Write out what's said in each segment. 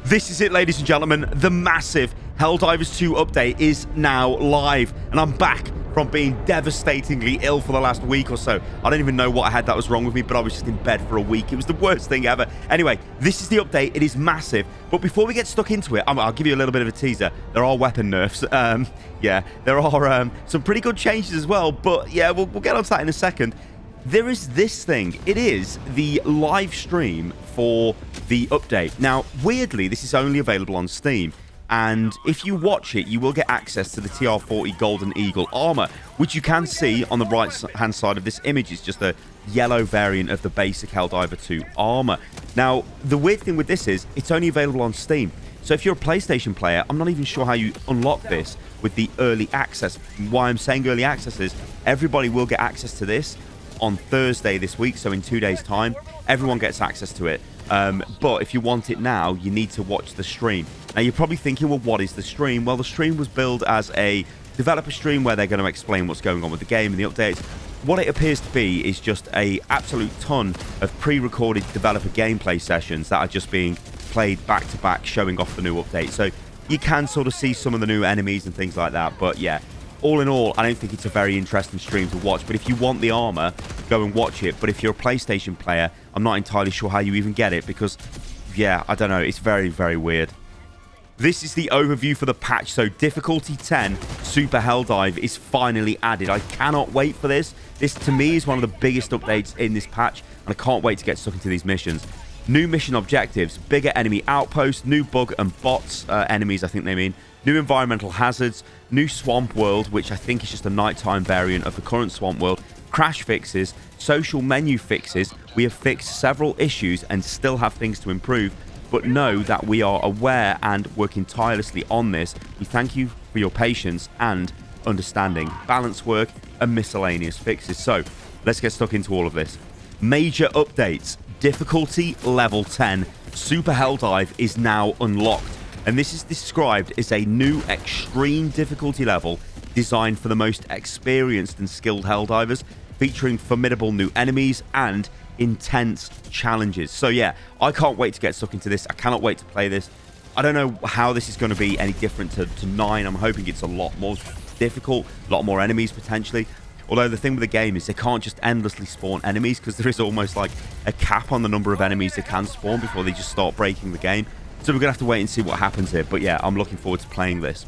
This is it, ladies and gentlemen. The massive Helldivers 2 update is now live, and I'm back from being devastatingly ill for the last week or so. I don't even know what I had that was wrong with me, but I was just in bed for a week. It was the worst thing ever. Anyway, this is the update. It is massive. But before we get stuck into it, I'll give you a little bit of a teaser. There are weapon nerfs. Yeah, there are some pretty good changes as well. But yeah, we'll get onto that in a second. There is this thing. It is the live stream for the update. Now, weirdly, this is only available on Steam. And if you watch it, you will get access to the TR40 Golden Eagle armor, which you can see on the right-hand side of this image. It's just a yellow variant of the basic Helldiver 2 armor. Now, the weird thing with this is it's only available on Steam. So if you're a PlayStation player, I'm not even sure how you unlock this with the early access. Why I'm saying early access is everybody will get access to this on Thursday this week, so in 2 days' time. Everyone gets access to it. But if you want it now, you need to watch the stream. Now, you're probably thinking, well, what is the stream? Well, the stream was billed as a developer stream where they're going to explain what's going on with the game and the updates. What it appears to be is just a absolute ton of pre-recorded developer gameplay sessions that are just being played back-to-back, showing off the new update. So you can sort of see some of the new enemies and things like that. But yeah, all in all, I don't think it's a very interesting stream to watch. But if you want the armor, go and watch it. But if you're a PlayStation player, I'm not entirely sure how you even get it because, yeah, I don't know. It's very, very weird. This is the overview for the patch. So difficulty 10, Super Helldive, is finally added. I cannot wait for this. This, to me, is one of the biggest updates in this patch, and I can't wait to get stuck into these missions. New mission objectives, bigger enemy outposts, new bug and bots, enemies I think they mean, new environmental hazards, new swamp world, which I think is just a nighttime variant of the current swamp world, crash fixes, social menu fixes. We have fixed several issues and still have things to improve, but know that we are aware and working tirelessly on this. We thank you for your patience and understanding. Balance work and miscellaneous fixes. So let's get stuck into all of this. Major updates. Difficulty level 10. Super Helldive is now unlocked. And this is described as a new extreme difficulty level designed for the most experienced and skilled Helldivers, featuring formidable new enemies and intense challenges. So yeah, I can't wait to get stuck into this. I cannot wait to play this. I don't know how this is going to be any different to 9. I'm hoping it's a lot more difficult, a lot more enemies potentially. Although the thing with the game is they can't just endlessly spawn enemies because there is almost like a cap on the number of enemies they can spawn before they just start breaking the game. So we're going to have to wait and see what happens here. But yeah, I'm looking forward to playing this.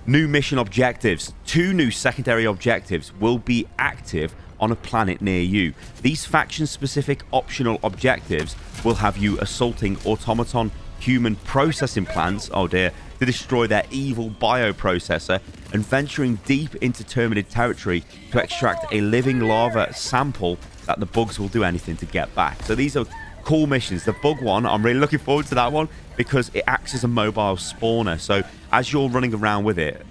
New mission objectives. 2 new secondary objectives will be active on a planet near you. These faction-specific optional objectives will have you assaulting automaton human processing plants, oh dear, to destroy their evil bioprocessor, and venturing deep into terminated territory to extract a living lava sample that the bugs will do anything to get back. So these are cool missions. The bug one, I'm really looking forward to that one because it acts as a mobile spawner. So as you're running around with it,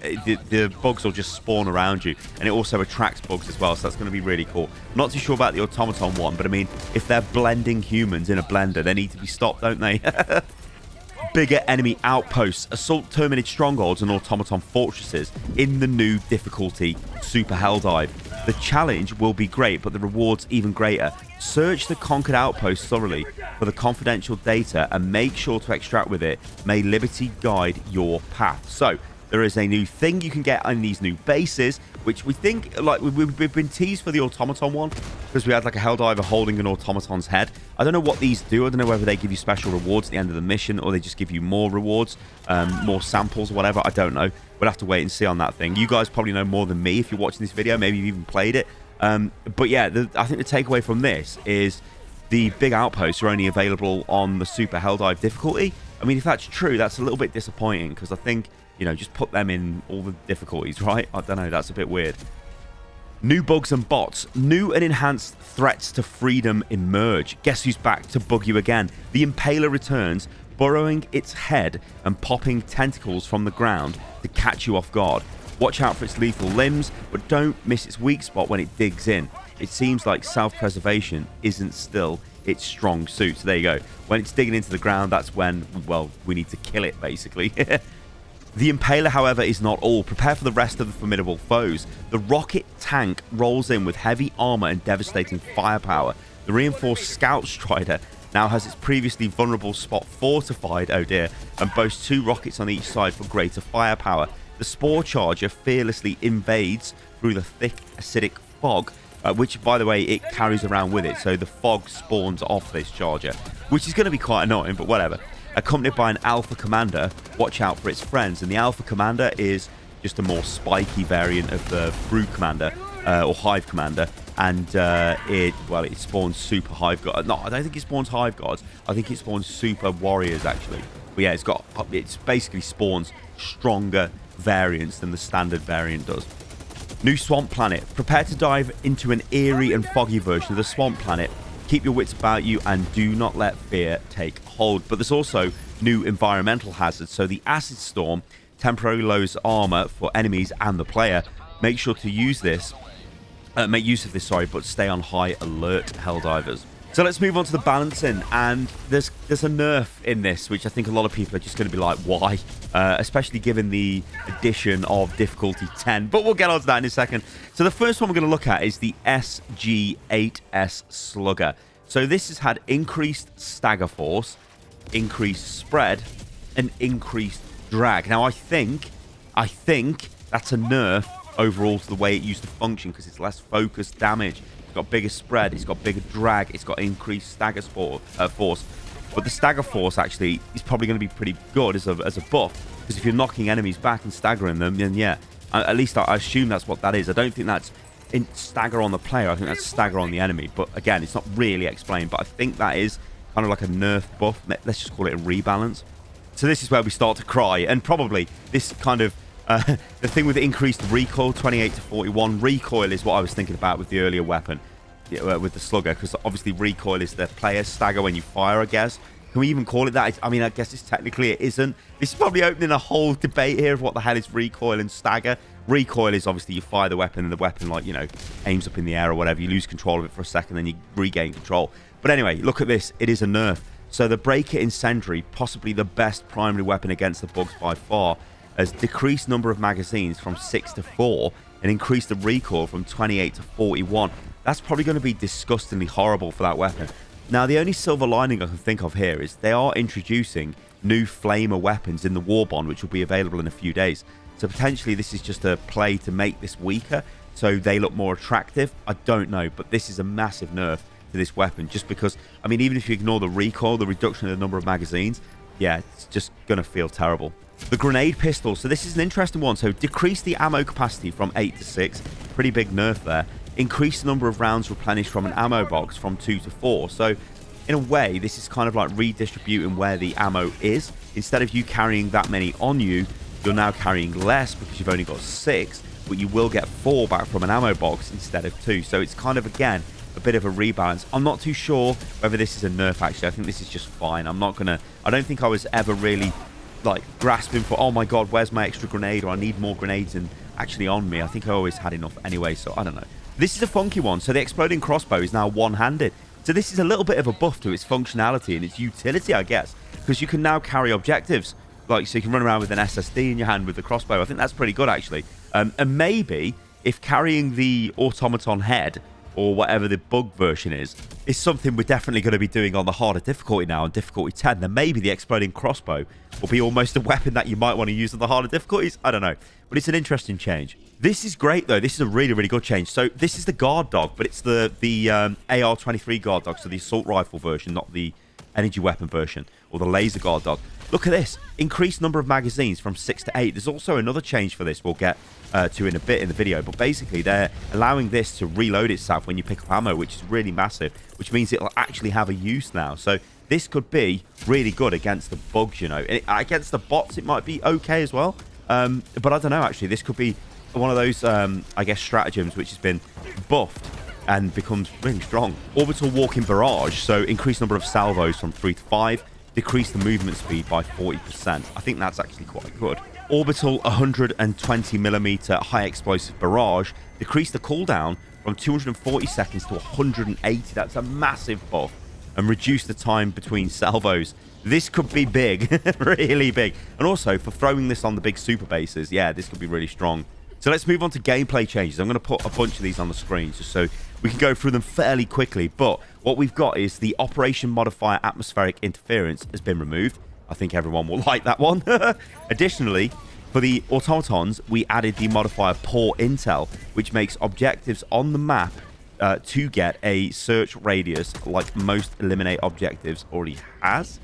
the bugs will just spawn around you, and it also attracts bugs as well. So that's going to be really cool. I'm not too sure about the automaton one, but I mean, if they're blending humans in a blender, they need to be stopped, don't they? Bigger enemy outposts, assault terminated strongholds and automaton fortresses in the new difficulty Super Helldive. The challenge will be great, but the rewards even greater. Search the conquered outpost thoroughly for the confidential data and make sure to extract with it. May liberty guide your path. So there is a new thing you can get on these new bases, which we think, like, we've been teased for the automaton one because we had like a Helldiver holding an automaton's head. I don't know what these do. I don't know whether they give you special rewards at the end of the mission or they just give you more rewards, more samples or whatever. I don't know. We'll have to wait and see on that thing. You guys probably know more than me if you're watching this video. Maybe you've even played it. But yeah, I think the takeaway from this is the big outposts are only available on the Super Helldive difficulty. I mean, if that's true, that's a little bit disappointing because I think, you know, just put them in all the difficulties, right? I don't know. That's a bit weird. New bugs and bots. New and enhanced threats to freedom emerge. Guess who's back to bug you again? The Impaler returns, burrowing its head and popping tentacles from the ground to catch you off guard. Watch out for its lethal limbs, but don't miss its weak spot when it digs in. It seems like self-preservation isn't still its strong suit. So there you go. When it's digging into the ground, that's when, well, we need to kill it, basically. The Impaler, however, is not all. Prepare for the rest of the formidable foes. The rocket tank rolls in with heavy armor and devastating firepower. The reinforced Scout Strider now has its previously vulnerable spot fortified, oh dear, and boasts 2 rockets on each side for greater firepower. The Spore Charger fearlessly invades through the thick acidic fog, which, by the way, it carries around with it, so the fog spawns off this charger, which is going to be quite annoying, but whatever. Accompanied by an Alpha Commander, watch out for its friends, and the Alpha Commander is just a more spiky variant of the Brood Commander, or Hive Commander, and it spawns super Hive Guards. No, I don't think it spawns Hive Guards. I think it spawns super Warriors, actually. But yeah, it's basically spawns stronger variants than the standard variant does. New Swamp Planet. Prepare to dive into an eerie and foggy version of the Swamp Planet. Keep your wits about you and do not let fear take hold. But there's also new environmental hazards. So the Acid Storm temporarily lowers armor for enemies and the player. Make sure to use this. Make use of this, but stay on high alert, Helldivers. So let's move on to the balancing, and there's a nerf in this, which I think a lot of people are just going to be like, why? Especially given the addition of difficulty 10, but we'll get on to that in a second. So the first one we're going to look at is the SG8S Slugger. So this has had increased stagger force, increased spread, and increased drag. Now I think that's a nerf overall to the way it used to function, because it's less focused damage. It's got bigger spread, it's got bigger drag, it's got increased stagger force. But the stagger force actually is probably going to be pretty good as a buff, because if you're knocking enemies back and staggering them, then yeah, at least I assume that's what that is. I don't think that's in stagger on the player, I think that's stagger on the enemy. But again, it's not really explained, but I think that is kind of like a nerf buff. Let's just call it a rebalance. So this is where we start to cry, and probably this kind of the thing with increased recoil, 28 to 41. Recoil is what I was thinking about with the earlier weapon, with the Slugger, because obviously recoil is the player's stagger when you fire, I guess. Can we even call it that? I mean, I guess it isn't. This is probably opening a whole debate here of what the hell is recoil and stagger. Recoil is obviously you fire the weapon and the weapon, like, you know, aims up in the air or whatever. You lose control of it for a second, then you regain control. But anyway, look at this. It is a nerf. So the Breaker Incendiary, possibly the best primary weapon against the bugs by far, has decreased number of magazines from 6 to 4 and increased the recoil from 28 to 41. That's probably going to be disgustingly horrible for that weapon. Now, the only silver lining I can think of here is they are introducing new flamer weapons in the War Bond, which will be available in a few days. So potentially this is just a play to make this weaker so they look more attractive. I don't know, but this is a massive nerf to this weapon, just because, I mean, even if you ignore the recoil, the reduction in the number of magazines, yeah, it's just going to feel terrible. The grenade pistol. So this is an interesting one. So decrease the ammo capacity from 8 to 6. Pretty big nerf there. Increase the number of rounds replenished from an ammo box from 2 to 4. So in a way, this is kind of like redistributing where the ammo is. Instead of you carrying that many on you, you're now carrying less because you've only got 6, but you will get 4 back from an ammo box instead of 2. So it's kind of, again, a bit of a rebalance. I'm not too sure whether this is a nerf, actually. I think this is just fine. I don't think I was ever really like grasping for, oh my god, where's my extra grenade, or I need more grenades and actually on me. I think I always had enough anyway, so I don't know. This is a funky one. So the exploding crossbow is now one-handed. So this is a little bit of a buff to its functionality and its utility, I guess, because you can now carry objectives. Like, so you can run around with an SSD in your hand with the crossbow. I think that's pretty good, actually. And maybe if carrying the automaton head, or whatever the bug version is something we're definitely going to be doing on the harder difficulty now, on difficulty 10, then maybe the exploding crossbow will be almost a weapon that you might want to use on the harder difficulties. I don't know. But it's an interesting change. This is great, though. This is a really, really good change. So this is the guard dog, but it's the AR-23 guard dog, so the assault rifle version, not the energy weapon version, or the laser guard dog. Look at this. Increased number of magazines from 6 to 8. There's also another change for this we'll get to in a bit in the video, but basically they're allowing this to reload itself when you pick up ammo, which is really massive, which means it'll actually have a use now. So this could be really good against the bugs, you know. Against the bots, it might be okay as well. But I don't know, actually. This could be one of those, I guess, stratagems which has been buffed and becomes really strong. Orbital walking barrage, so increased number of salvos from 3 to 5. Decrease the movement speed by 40%. I think that's actually quite good. Orbital 120mm high explosive barrage. Decrease the cooldown from 240 seconds to 180. That's a massive buff. And reduce the time between salvos. This could be big. Really big. And also, for throwing this on the big super bases, yeah, this could be really strong. So let's move on to gameplay changes. I'm going to put a bunch of these on the screen just so we can go through them fairly quickly. But what we've got is the operation modifier atmospheric interference has been removed. I think everyone will like that one. Additionally, for the automatons, we added the modifier poor intel, which makes objectives on the map to get a search radius like most eliminate objectives already has.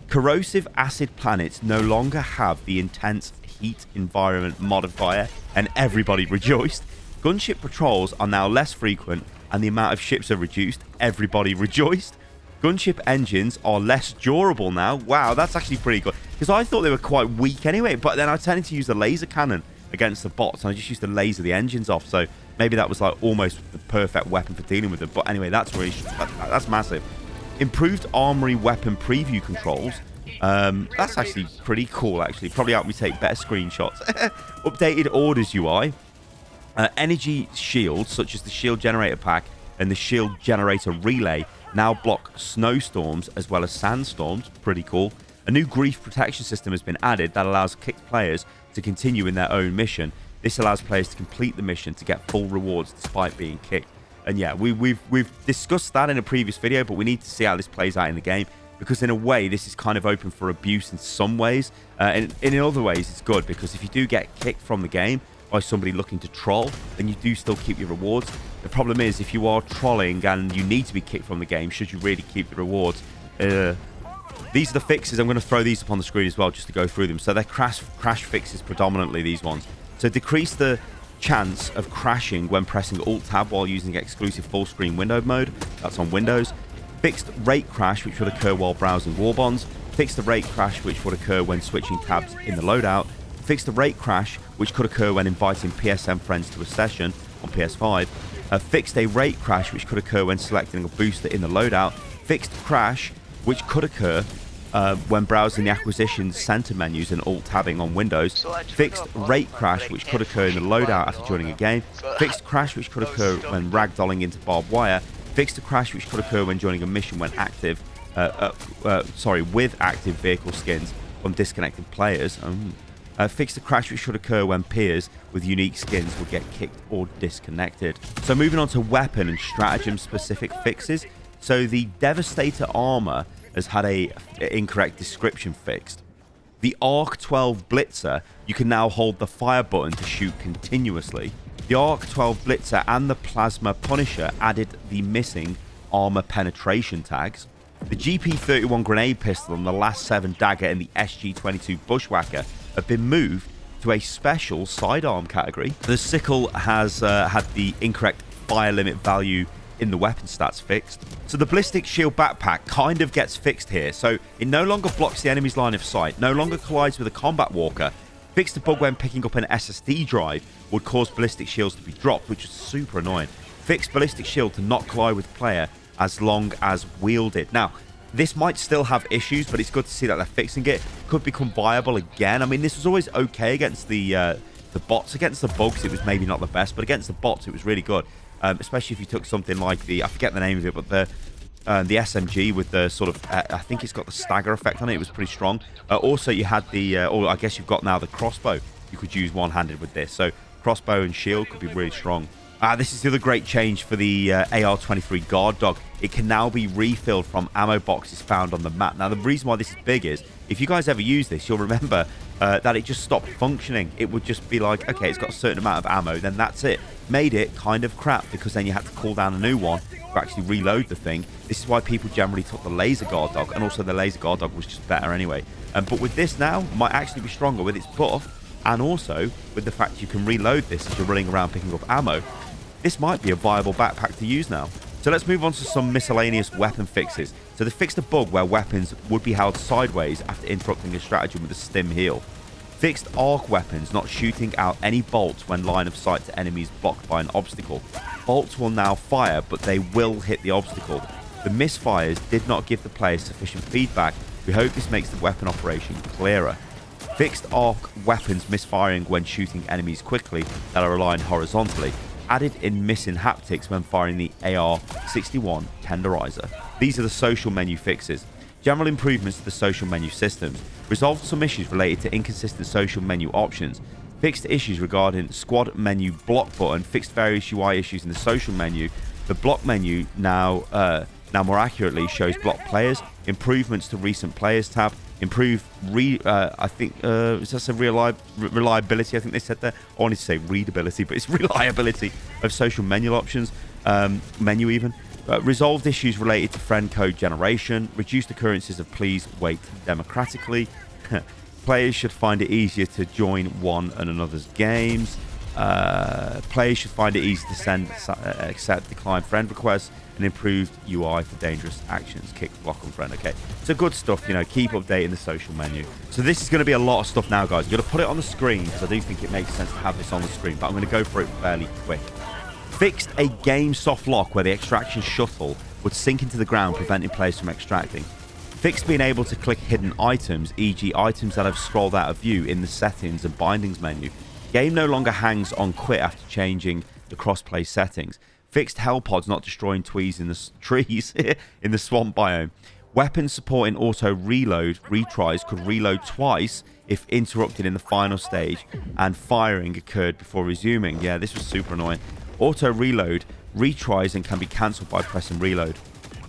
Corrosive acid planets no longer have the intense heat environment modifier, and everybody rejoiced. Gunship patrols are now less frequent and the amount of ships are reduced. Everybody rejoiced. Gunship engines are less durable now. Wow, that's actually pretty good, because I thought they were quite weak anyway, but then I tended to use the laser cannon against the bots, and I just used to laser the engines off, so maybe that was like almost the perfect weapon for dealing with them. But anyway, that's really that's massive. Improved armory weapon preview controls. That's actually pretty cool, actually. Probably helped me take better screenshots. Updated orders UI. Energy shields, such as the shield generator pack and the shield generator relay, now block snowstorms as well as sandstorms. Pretty cool. A new grief protection system has been added that allows kicked players to continue in their own mission. This allows players to complete the mission to get full rewards despite being kicked. And yeah, we've discussed that in a previous video, but we need to see how this plays out in the game, because in a way this is kind of open for abuse in some ways, and in other ways it's good, because if you do get kicked from the game by somebody looking to troll, then you do still keep your rewards. The problem is, if you are trolling and you need to be kicked from the game, should you really keep the rewards? These are the fixes. I'm going to throw these up on the screen as well just to go through them. So they're crash fixes predominantly, these ones. So decrease the chance of crashing when pressing Alt-Tab while using exclusive full screen window mode. That's on Windows. Fixed rate crash, which would occur while browsing war bonds. Fixed the rate crash, which would occur when switching tabs in the loadout. Fixed the rate crash, which could occur when inviting PSN friends to a session on PS5. Fixed a rate crash, which could occur when selecting a booster in the loadout. Fixed crash, which could occur when browsing the acquisition center menus and alt-tabbing on Windows. Fixed rate crash, which could occur in the loadout after joining a game. Fixed crash, which could occur when ragdolling into barbed wire. Fixed a crash, which could occur when joining a mission when active, with active vehicle skins on disconnected players. Fixed a crash, which should occur when peers with unique skins will get kicked or disconnected. So moving on to weapon and stratagem specific fixes. So the Devastator armor has had a incorrect description fixed. The Arc 12 Blitzer, you can now hold the fire button to shoot continuously. The Arc 12 Blitzer and the Plasma Punisher added the missing armor penetration tags. The GP31 grenade pistol and the Last 7 dagger and the SG22 Bushwhacker have been moved to a special sidearm category. The sickle has had the incorrect fire limit value in the weapon stats fixed. So the Ballistic Shield Backpack kind of gets fixed here. So it no longer blocks the enemy's line of sight, no longer collides with a combat walker. Fixed a bug when picking up an SSD drive would cause ballistic shields to be dropped, which is super annoying. Fixed ballistic shield to not collide with player as long as wielded. Now, this might still have issues, but it's good to see that they're fixing it. Could become viable again. I mean, this was always okay against the bots. Against the bugs, it was maybe not the best, but against the bots, it was really good. Especially if you took something like the, I forget the name of it, but the SMG with the sort of, I think it's got the stagger effect on it. It was pretty strong. Also, you had the, or I guess you've got now the crossbow. You could use one-handed with this. So crossbow and shield could be really strong. This is the other great change for the AR-23 Guard Dog. It can now be refilled from ammo boxes found on the map. Now, the reason why this is big is, if you guys ever use this, you'll remember that it just stopped functioning. It would just be like, okay, it's got a certain amount of ammo, then that's it. Made it kind of crap, because then you had to call down a new one to actually reload the thing. This is why people generally took the Laser Guard Dog, and also the Laser Guard Dog was just better anyway. But with this now, might actually be stronger with its buff, and also with the fact you can reload this as you're running around picking up ammo. This might be a viable backpack to use now. So let's move on to some miscellaneous weapon fixes. So they fixed a bug where weapons would be held sideways after interrupting a stratagem with a stim heal. Fixed arc weapons not shooting out any bolts when line of sight to enemies blocked by an obstacle. Bolts will now fire, but they will hit the obstacle. The misfires did not give the player sufficient feedback. We hope this makes the weapon operation clearer. Fixed arc weapons misfiring when shooting enemies quickly that are aligned horizontally. Added in missing haptics when firing the AR-61 Tenderizer. These are the social menu fixes. General improvements to the social menu systems. Resolved some issues related to inconsistent social menu options. Fixed issues regarding squad menu block button. Fixed various UI issues in the social menu. The block menu now more accurately shows block players. Improvements to recent players tab. Improved reliability, I think they said there. I wanted to say readability, but it's reliability of social menu options. Menu even. Resolved issues related to friend code generation. Reduced occurrences of please wait democratically. Players should find it easier to join one and another's games. Players should find it easy to send, accept, decline friend requests, and improved UI for dangerous actions. Kick, block, and friend. Okay, so good stuff. You know, keep updating the social menu. So this is going to be a lot of stuff now, guys. I'm going to put it on the screen because I do think it makes sense to have this on the screen, but I'm going to go for it fairly quick. Fixed a game soft lock where the extraction shuttle would sink into the ground, preventing players from extracting. Fixed being able to click hidden items, e.g. items that have scrolled out of view in the settings and bindings menu. Game no longer hangs on quit after changing the crossplay settings. Fixed hell pods not destroying trees in the trees in the swamp biome. Weapons supporting auto reload retries could reload twice if interrupted in the final stage and firing occurred before resuming. Yeah, this was super annoying. Auto reload retries and can be cancelled by pressing reload.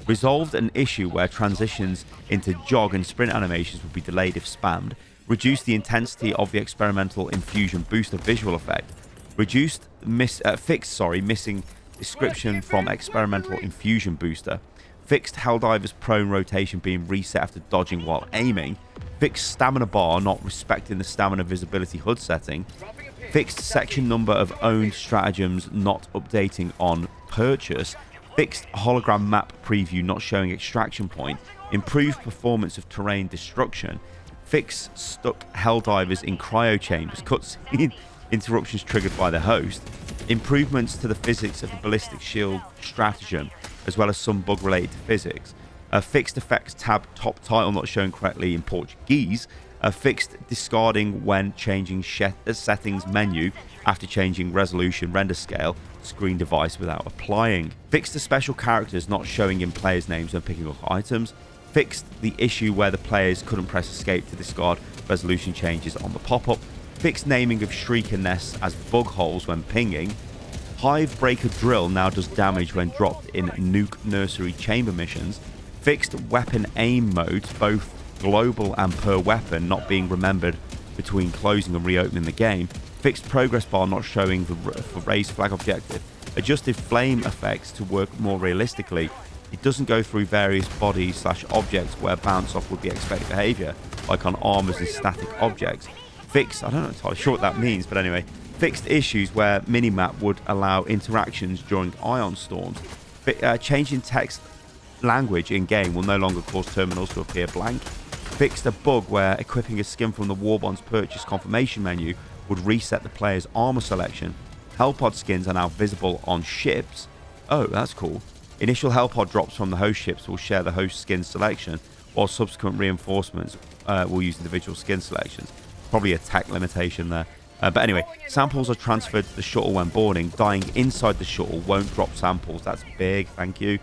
Resolved an issue where transitions into jog and sprint animations would be delayed if spammed. Reduced the intensity of the experimental infusion booster visual effect. Fixed missing description from experimental infusion booster. Fixed Helldivers prone rotation being reset after dodging while aiming. Fixed stamina bar not respecting the stamina visibility HUD setting. Fixed section number of owned stratagems not updating on purchase. Fixed hologram map preview not showing extraction point. Improved performance of terrain destruction. Fixed stuck Helldivers in cryo chambers. Cutscene interruptions triggered by the host. Improvements to the physics of the ballistic shield stratagem, as well as some bug related to physics. Fixed effects tab top title not shown correctly in Portuguese. Fixed discarding when changing settings menu after changing resolution render scale screen device without applying. Fixed the special characters not showing in players' names when picking up items. Fixed the issue where the players couldn't press escape to discard resolution changes on the pop-up. Fixed naming of shrieker nests as bug holes when pinging. Hive breaker drill now does damage when dropped in nuke nursery chamber missions. Fixed weapon aim modes, both global and per weapon, not being remembered between closing and reopening the game. Fixed progress bar not showing for raised flag objective. Adjusted flame effects to work more realistically. It doesn't go through various bodies/objects where bounce off would be expected behavior, like on armors and static objects. Fixed, I don't know entirely sure what that means, but anyway. Fixed issues where minimap would allow interactions during ion storms. Changing text language in game will no longer cause terminals to appear blank. Fixed a bug where equipping a skin from the Warbond's purchase confirmation menu would reset the player's armor selection. Hellpod skins are now visible on ships. Oh, that's cool. Initial Hellpod drops from the host ships will share the host skin selection, while subsequent reinforcements will use individual skin selections. Probably a tech limitation there. But anyway, samples are transferred to the shuttle when boarding. Dying inside the shuttle won't drop samples. That's big, thank you.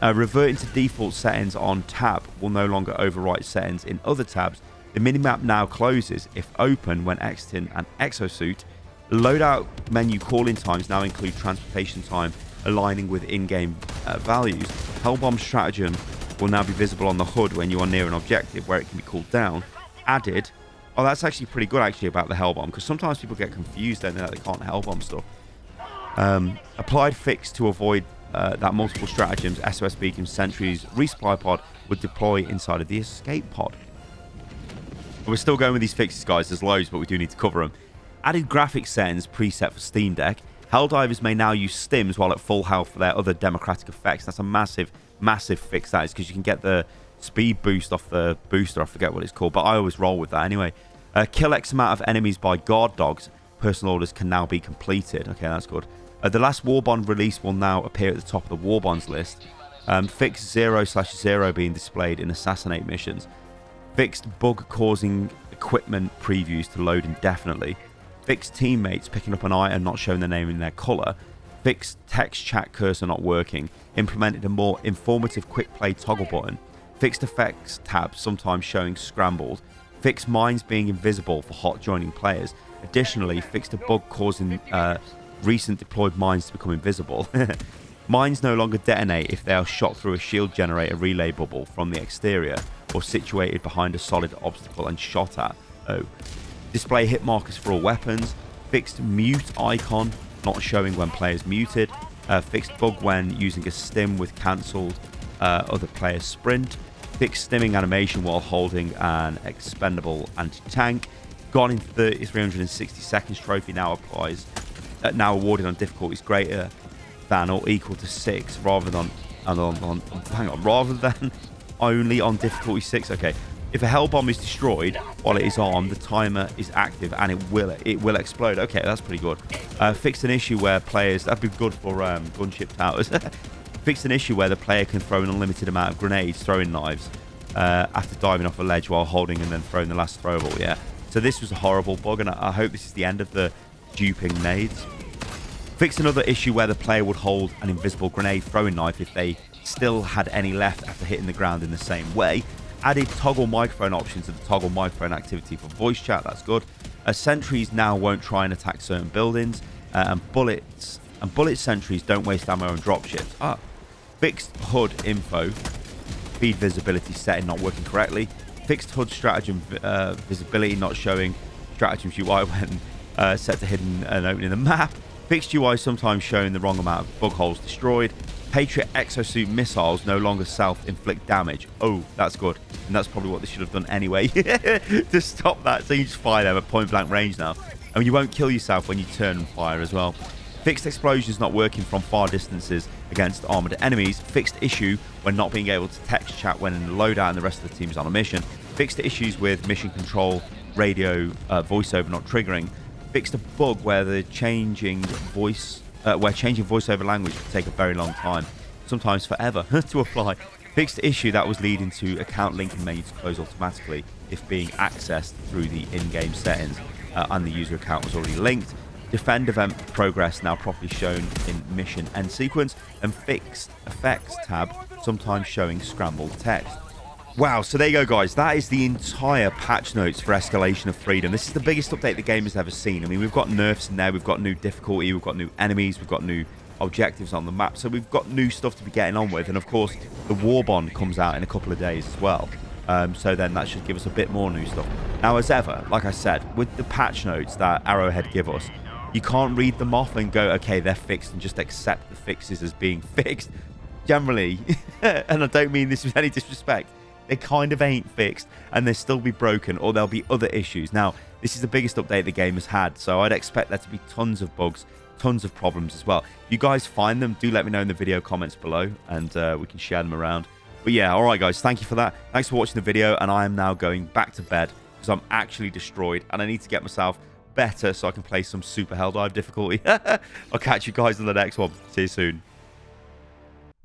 Reverting to default settings on tab will no longer overwrite settings in other tabs. The minimap now closes if open when exiting an exosuit. Loadout menu calling times now include transportation time aligning with in-game values. Hellbomb stratagem will now be visible on the HUD when you are near an objective where it can be cooled down. Added. Oh, that's actually pretty good actually about the Hellbomb, because sometimes people get confused and they can't Hellbomb stuff. Applied fix to avoid that multiple stratagems, SOS beacons, sentries, resupply pod would deploy inside of the escape pod. But we're still going with these fixes, guys. There's loads, but we do need to cover them. Added graphics settings preset for Steam Deck. Helldivers may now use stims while at full health for their other democratic effects. That's a massive, massive fix, that is, because you can get the speed boost off the booster. I forget what it's called, but I always roll with that anyway. Kill X amount of enemies by guard dogs. Personal orders can now be completed. Okay, that's good. The last Warbond release will now appear at the top of the Warbonds list. Fix 0/0 being displayed in assassinate missions. Fixed bug causing equipment previews to load indefinitely. Fixed teammates picking up an item not showing their name in their colour. Fixed text chat cursor not working. Implemented a more informative quick play toggle button. Fixed effects tab sometimes showing scrambled. Fixed mines being invisible for hot joining players. Additionally, fixed a bug causing recent deployed mines to become invisible. Mines no longer detonate if they are shot through a shield generator relay bubble from the exterior or situated behind a solid obstacle and shot at. Oh. Display hit markers for all weapons. Fixed mute icon, not showing when players muted. Fixed bug when using a stim with cancelled other players sprint. Fixed stimming animation while holding an expendable anti-tank. Gone in 360 seconds trophy now applies. Now awarded on difficulties greater than or equal to 6 rather than rather than only on difficulty 6. Okay. If a hell bomb is destroyed while it is on, the timer is active and it will explode. Okay, that's pretty good. Fixed an issue where players... That'd be good for gunship towers. Fixed an issue where the player can throw an unlimited amount of grenades, throwing knives, after diving off a ledge while holding and then throwing the last throwable, yeah. So this was a horrible bug, and I hope this is the end of the duping nades. Fixed another issue where the player would hold an invisible grenade throwing knife if they still had any left after hitting the ground in the same way. Added toggle microphone options to the toggle microphone activity for voice chat. That's good. Sentries now won't try and attack certain buildings, and bullet sentries don't waste ammo on dropships. Fixed HUD info, feed visibility setting not working correctly. Fixed HUD stratagem visibility not showing stratagems UI when set to hidden and opening the map. Fixed UI sometimes showing the wrong amount of bug holes destroyed. Patriot exosuit missiles no longer self-inflict damage. Oh, that's good. And that's probably what they should have done anyway to stop that. So you just fire them at point-blank range now. And you won't kill yourself when you turn and fire as well. Fixed explosions not working from far distances against armored enemies. Fixed issue when not being able to text chat when in the loadout and the rest of the team is on a mission. Fixed issues with mission control, radio, voiceover not triggering. Fixed a bug where the changing voiceover language could take a very long time, sometimes forever, to apply. Fixed issue that was leading to account linking menu to close automatically if being accessed through the in-game settings and the user account was already linked. Defend event progress now properly shown in mission end sequence, and fixed effects tab sometimes showing scrambled text. Wow, so there you go, guys. That is the entire patch notes for Escalation of Freedom. This is the biggest update the game has ever seen. I mean, we've got nerfs in there, we've got new difficulty, we've got new enemies, we've got new objectives on the map, so we've got new stuff to be getting on with. And of course, the War Bond comes out in a couple of days as well. So then that should give us a bit more new stuff. Now, as ever, like I said, with the patch notes that Arrowhead give us, you can't read them off and go, okay, they're fixed, and just accept the fixes as being fixed. Generally, and I don't mean this with any disrespect, they kind of ain't fixed, and they'll still be broken, or there'll be other issues. Now, this is the biggest update the game has had, so I'd expect there to be tons of bugs, tons of problems as well. If you guys find them, do let me know in the video comments below, and we can share them around. But yeah, all right, guys, thank you for that. Thanks for watching the video, and I am now going back to bed because I'm actually destroyed, and I need to get myself better so I can play some super Helldive difficulty. I'll catch you guys in the next one. See you soon.